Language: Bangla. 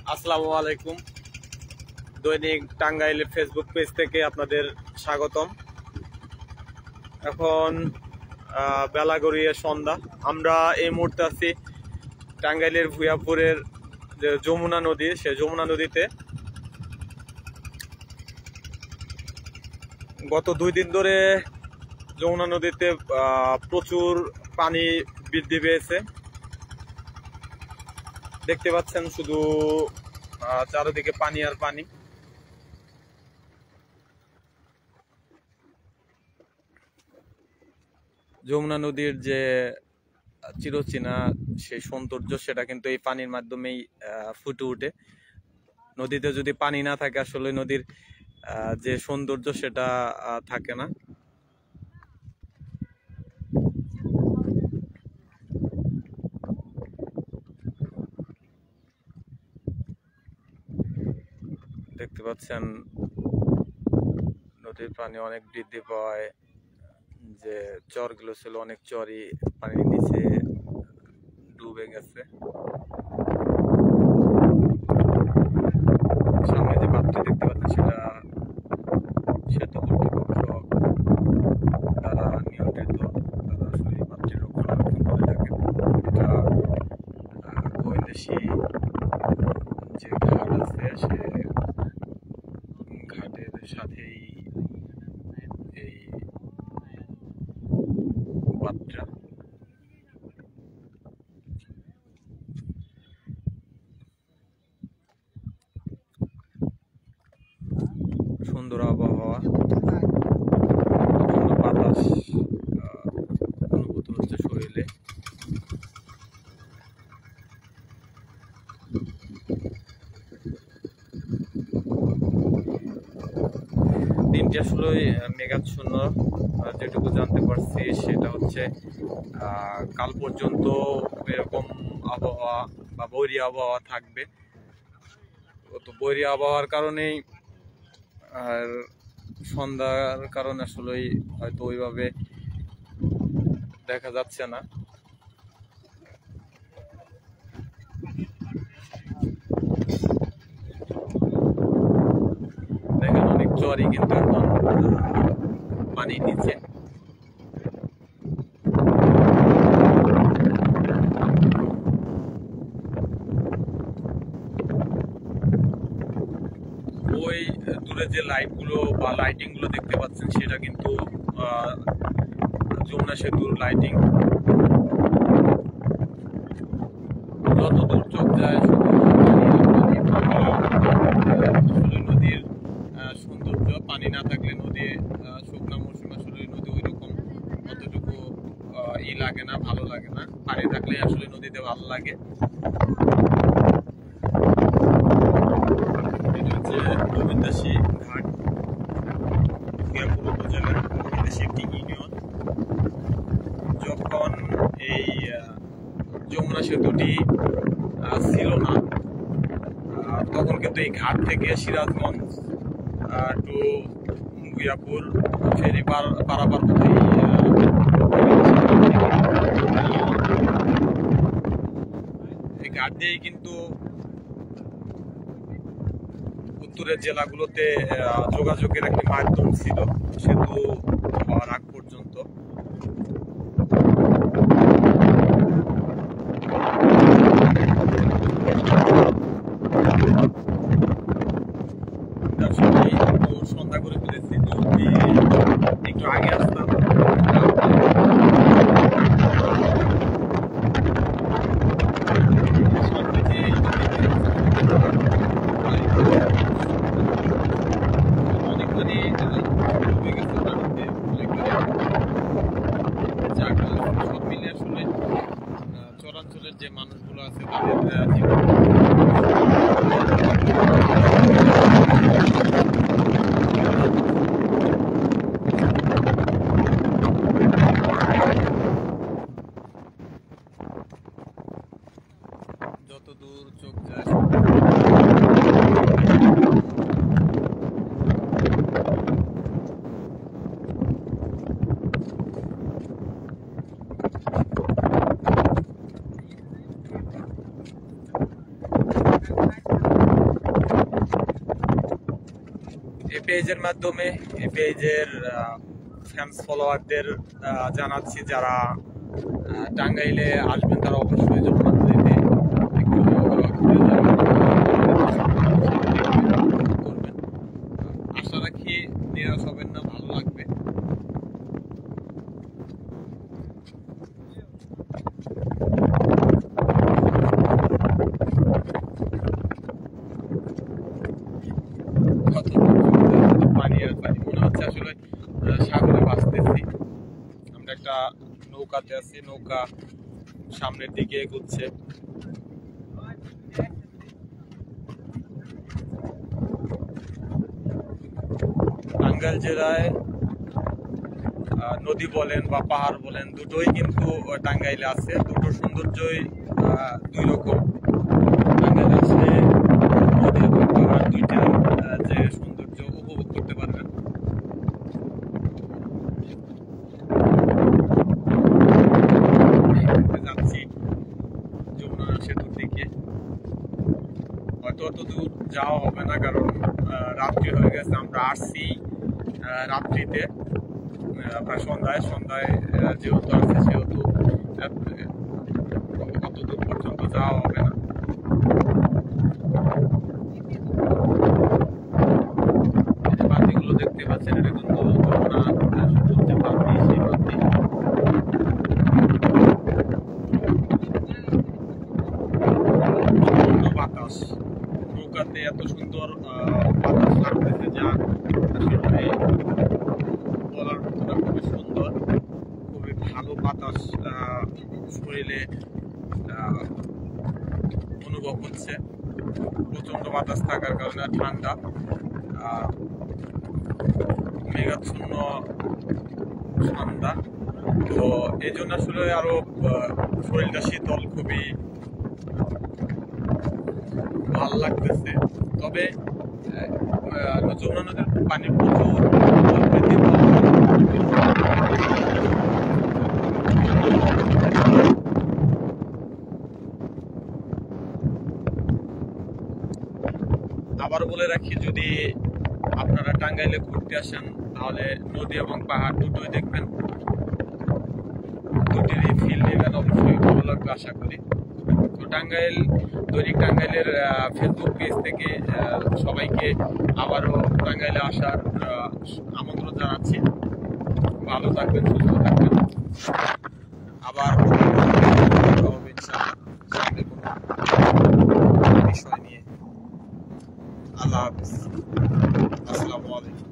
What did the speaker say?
আসসালামু আলাইকুম। দৈনিক টাঙ্গাইলের ফেসবুক পেজ থেকে আপনাদের স্বাগতম। এখন বেলা গড়িয়ে সন্ধ্যা। আমরা এই মুহূর্তে আছি টাঙ্গাইলের ভুয়াপুরের যে যমুনা নদী, সে যমুনা নদীতে গত 2 দিন ধরে যমুনা নদীতে প্রচুর পানি বৃদ্ধি পেয়েছে। দেখতে পাচ্ছেন শুধু চারিদিকে পানি আর পানি। যমুনা নদীর যে চিরচেনা সেই সৌন্দর্য, সেটা কিন্তু এই পানির মাধ্যমেই ফুটে ওঠে। নদীতে যদি পানি না থাকে, আসলে নদীর যে সৌন্দর্য সেটা থাকে না। দেখতে পাচ্ছেন নদীর পানি অনেক বৃদ্ধি পায়। যে চরগুলো ছিল, অনেক চরই পানির নিচে ডুবে গেছে। সামনে যে বাঁধটি দেখতে পাচ্ছেন, সেটা সেতু কর্তৃপক্ষ দ্বারা নিয়ন্ত্রিত। তারা আসলে এই বাঁধটির রক্ষণাবেক্ষণ করে থাকে। এটা বৈদেশি যে ঘাট আছে, সে ঘাটের সাথেই এই বাঁধটা। সুন্দর আবহাওয়া, বাতাস অনুভূত হচ্ছে শরীরে। দিনটি আসলে মেঘাচ্ছন্ন। যেটুকু জানতে পারছি সেটা হচ্ছে কাল পর্যন্ত এরকম আবহাওয়া বা বৈরী আবহাওয়া থাকবে। তো বৈরী আবহাওয়ার কারণেই আর সন্ধ্যার কারণে আসলে হয়তো ওইভাবে দেখা যাচ্ছে না। দেখেন অনেক চরই কিন্তু এখন পানির নিচে। ওই দূরে যে লাইটগুলো বা লাইটিং গুলো দেখতে পাচ্ছেন, সেটা কিন্তু যমুনা সেতুর লাইটিং। যত দূর চোখ যায় নদীর সৌন্দর্য। পানি না থাকলে নদী, শুকনা মৌসুমে আসলে নদী ওইরকম অতটুকু লাগে না, ভালো লাগে না। পানি থাকলে আসলে নদীতে ভালো লাগে। এটা হচ্ছে গোবিন্দাসী ঘাট, ভুয়াপুর উপজেলার গোবিন্দাসী একটি ইউনিয়ন। যখন এই যমুনা সেতুটি ছিল না, তখন কিন্তু এই ঘাট থেকে সিরাজগঞ্জ টু ভুয়াপুর ফেরি পারাপার হতে এই ঘাট দিয়েই কিন্তু উত্তরের জেলাগুলোতে যোগাযোগের একটি মাধ্যম ছিল, সেতু হওয়ার আগ পর্যন্ত। সন্ধ্যা করে ফেলেছি, একটু আগে আসতাম। অনেকখানি ডুবে গেছে পানিতে, সব মিলে আসলে চরাঞ্চলের যে মানুষগুলো আছে তাদের জীবন যত দূর চোখ যায়। পেজের মাধ্যমে এই পেজের ফ্যান্স ফলোয়ারদের জানাচ্ছি, যারা টাঙ্গাইলে আসবেন তারা অবশ্যই যমুনা নদীতে একটু ঘুরে যাবেন, করবেন। আশা রাখি নিরাশ হবেন না, ভালো লাগবে। পানি আর পানি, মনে হচ্ছে আসলে সাগরে ভাসতেছি। আমরা একটা নৌকাতে আছি, নৌকা সামনের দিকে এগোচ্ছে। টাঙ্গাইল জেলায় নদী বলেন বা পাহাড় বলেন, দুটোই কিন্তু টাঙ্গাইলে আছে। দুটোর সৌন্দর্যই দুই রকম। টাঙ্গাইলে আসলে নদী এবং পাহাড় দুইটার যে সৌন্দর্য উপভোগ করতে পারবেন। যাচ্ছি যমুনা সেতুর দিকে। হয়তো অত দূর যাওয়া হবে না, কারণ রাত্রি হয়ে গেছে। আমরা আসছি রাত্রিতে, প্রায় সন্ধ্যায় যেহেতু আসছে সেহেতু অত দূর পর্যন্ত যাওয়া হবে না। বাতিগুলো দেখতে পাচ্ছেন, এটা কিন্তু যমুনা সেতুর যে বাতি, সেই বাতি। বাতাস, নৌকাতে এত সুন্দর বাতাস লাগতেছে যা আসলে বলার মতো না। খুবই সুন্দর, খুবই ভালো বাতাস শরীরে অনুভব হচ্ছে। প্রচন্ড বাতাস থাকার কারণে ঠান্ডা, মেঘাচ্ছন্ন ঠান্ডা, তো এই জন্য আসলে আরো শরীরটা শীতল, খুবই ভালো লাগতেছে। তবে যমুনা নদীর পানি প্রচুর আবার বলে রাখি, যদি আপনারা টাঙ্গাইলে ঘুরতে আসেন তাহলে নদী এবং পাহাড় দুটোই দেখবেন, দুটিরই ফিল নেবেন। অবশ্যই ভালো লাগবে আশা করি। তো দৈনিক টাঙ্গাইলের ফেসবুক পেজ থেকে সবাইকে আবারও টাঙ্গাইলে আসার আমন্ত্রণ জানাচ্ছি। ভালো থাকবেন, সুস্থ থাকবেন। আবার সামনে কোনো বিষয় নিয়ে। আল্লাহ হাফিজ, আসসালামু আলাইকুম।